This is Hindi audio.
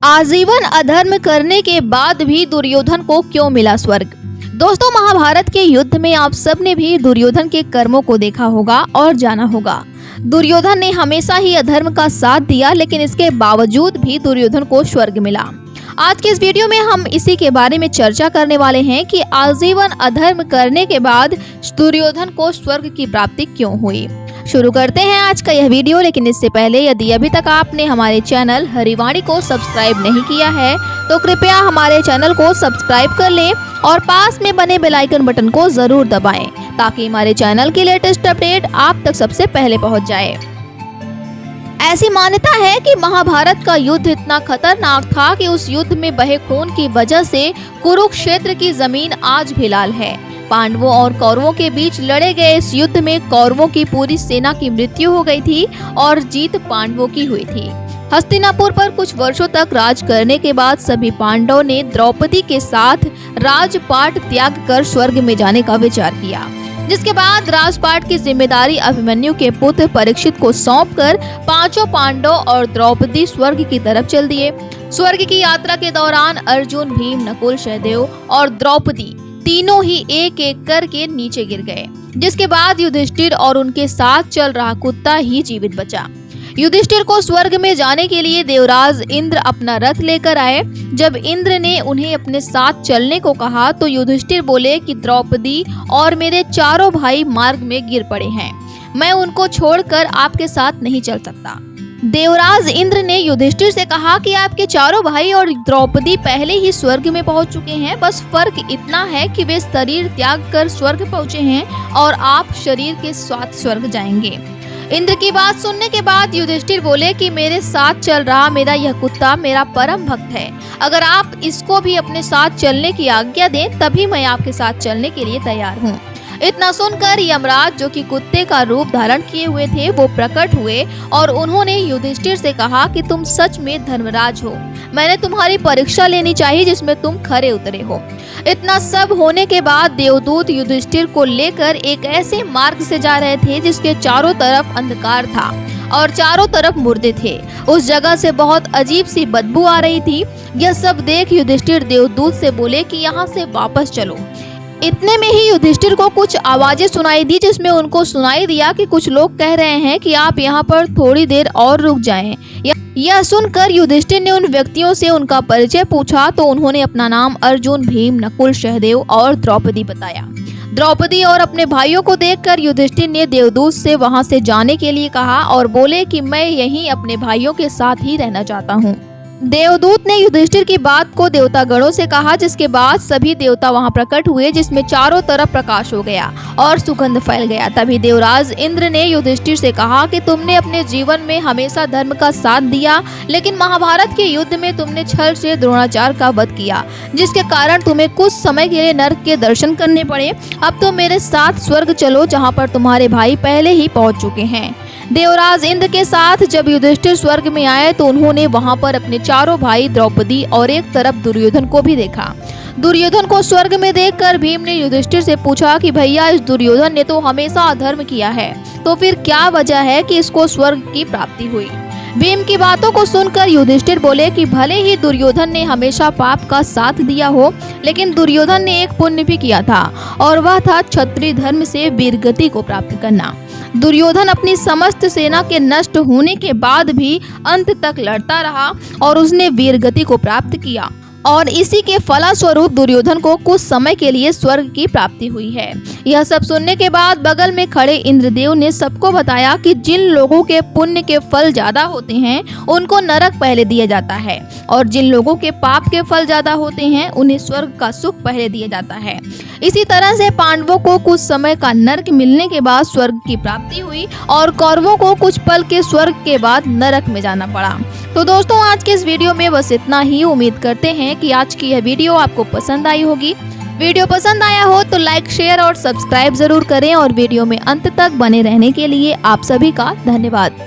आजीवन अधर्म करने के बाद भी दुर्योधन को क्यों मिला स्वर्ग। दोस्तों, महाभारत के युद्ध में आप सब ने भी दुर्योधन के कर्मों को देखा होगा और जाना होगा। दुर्योधन ने हमेशा ही अधर्म का साथ दिया, लेकिन इसके बावजूद भी दुर्योधन को स्वर्ग मिला। आज के इस वीडियो में हम इसी के बारे में चर्चा करने वाले हैं कि आजीवन अधर्म करने के बाद दुर्योधन को स्वर्ग की प्राप्ति क्यों हुई। शुरू करते हैं आज का यह वीडियो, लेकिन इससे पहले यदि अभी तक आपने हमारे चैनल हरिवाणी को सब्सक्राइब नहीं किया है तो कृपया हमारे चैनल को सब्सक्राइब कर लें और पास में बने बेल आइकन बटन को जरूर दबाएं ताकि हमारे चैनल की लेटेस्ट अपडेट आप तक सबसे पहले पहुंच जाए। ऐसी मान्यता है कि महाभारत का युद्ध इतना खतरनाक था कि उस युद्ध में बहे खून की वजह से कुरुक्षेत्र की जमीन आज भी लाल है। पांडवों और कौरवों के बीच लड़े गए इस युद्ध में कौरवों की पूरी सेना की मृत्यु हो गई थी और जीत पांडवों की हुई थी। हस्तिनापुर पर कुछ वर्षों तक राज करने के बाद सभी पांडवों ने द्रौपदी के साथ राजपाट त्याग कर स्वर्ग में जाने का विचार किया, जिसके बाद राजपाट की जिम्मेदारी अभिमन्यु के पुत्र परीक्षित को सौंपकर पांचों पांडव और द्रौपदी स्वर्ग की तरफ चल दिए। स्वर्ग की यात्रा के दौरान अर्जुन, भीम, नकुल, सहदेव और द्रौपदी तीनों ही एक एक करके नीचे गिर गए, जिसके बाद युधिष्ठिर और उनके साथ चल रहा कुत्ता ही जीवित बचा। युधिष्ठिर को स्वर्ग में जाने के लिए देवराज इंद्र अपना रथ लेकर आए। जब इंद्र ने उन्हें अपने साथ चलने को कहा तो युधिष्ठिर बोले कि द्रौपदी और मेरे चारों भाई मार्ग में गिर पड़े हैं, मैं उनको छोड़कर आपके साथ नहीं चल सकता। देवराज इंद्र ने युधिष्ठिर से कहा कि आपके चारों भाई और द्रौपदी पहले ही स्वर्ग में पहुंच चुके हैं, बस फर्क इतना है कि वे शरीर त्याग कर स्वर्ग पहुंचे हैं और आप शरीर के साथ स्वर्ग जाएंगे। इंद्र की बात सुनने के बाद युधिष्ठिर बोले कि मेरे साथ चल रहा मेरा यह कुत्ता मेरा परम भक्त है, अगर आप इसको भी अपने साथ चलने की आज्ञा दें तभी मैं आपके साथ चलने के लिए तैयार हूँ। इतना सुनकर यमराज, जो कि कुत्ते का रूप धारण किए हुए थे, वो प्रकट हुए और उन्होंने युधिष्ठिर से कहा कि तुम सच में धर्मराज हो, मैंने तुम्हारी परीक्षा लेनी चाहिए जिसमें तुम खरे उतरे हो। इतना सब होने के बाद देवदूत युधिष्ठिर को लेकर एक ऐसे मार्ग से जा रहे थे जिसके चारों तरफ अंधकार था और चारों तरफ मुर्दे थे। उस जगह से बहुत अजीब सी बदबू आ रही थी। यह सब देख युधिष्ठिर देवदूत से बोले कि यहाँ से वापस चलो। इतने में ही युधिष्ठिर को कुछ आवाजें सुनाई दी, जिसमें उनको सुनाई दिया कि कुछ लोग कह रहे हैं कि आप यहाँ पर थोड़ी देर और रुक जाएं। यह सुनकर युधिष्ठिर ने उन व्यक्तियों से उनका परिचय पूछा तो उन्होंने अपना नाम अर्जुन, भीम, नकुल, सहदेव और द्रौपदी बताया। द्रौपदी और अपने भाइयों को देखकर युधिष्ठिर ने देवदूत से वहां से जाने के लिए कहा और बोले कि मैं यहीं अपने भाइयों के साथ ही रहना चाहता हूँ। देवदूत ने युधिष्ठिर की बात को देवता गणों से कहा, जिसके बाद सभी देवता वहां प्रकट हुए, जिसमें चारों तरफ प्रकाश हो गया और सुगंध फैल गया। तभी देवराज इंद्र ने युधिष्ठिर से कहा कि तुमने अपने जीवन में हमेशा धर्म का साथ दिया, लेकिन महाभारत के युद्ध में तुमने छल से द्रोणाचार्य का वध किया, जिसके कारण तुम्हें कुछ समय के लिए नरक के दर्शन करने पड़े। अब तुम मेरे साथ स्वर्ग चलो, जहाँ पर तुम्हारे भाई पहले ही पहुँच चुके हैं। देवराज इंद्र के साथ जब युधिष्ठिर स्वर्ग में आए तो उन्होंने वहां पर अपने चारों भाई, द्रौपदी और एक तरफ दुर्योधन को भी देखा। दुर्योधन को स्वर्ग में देखकर भीम ने युधिष्ठिर से पूछा कि भैया, इस दुर्योधन ने तो हमेशा अधर्म किया है, तो फिर क्या वजह है कि इसको स्वर्ग की प्राप्ति हुई। भीम की बातों को सुनकर युधिष्ठिर बोले कि भले ही दुर्योधन ने हमेशा पाप का साथ दिया हो, लेकिन दुर्योधन ने एक पुण्य भी किया था और वह था क्षत्रिय धर्म से वीरगति को प्राप्त करना। दुर्योधन अपनी समस्त सेना के नष्ट होने के बाद भी अंत तक लड़ता रहा और उसने वीरगति को प्राप्त किया और इसी के फलस्वरूप दुर्योधन को कुछ समय के लिए स्वर्ग की प्राप्ति हुई है। यह सब सुनने के बाद बगल में खड़े इंद्रदेव ने सबको बताया कि जिन लोगों के पुण्य के फल ज्यादा होते हैं उनको नरक पहले दिया जाता है और जिन लोगों के पाप के फल ज्यादा होते हैं उन्हें स्वर्ग का सुख पहले दिया जाता है। इसी तरह से पांडवों को कुछ समय का नरक मिलने के बाद स्वर्ग की प्राप्ति हुई और कौरवों को कुछ पल के स्वर्ग के बाद नरक में जाना पड़ा। तो दोस्तों, आज के इस वीडियो में बस इतना ही। उम्मीद करते हैं कि आज की यह वीडियो आपको पसंद आई होगी। वीडियो पसंद आया हो तो लाइक, शेयर और सब्सक्राइब जरूर करें और वीडियो में अंत तक बने रहने के लिए आप सभी का धन्यवाद।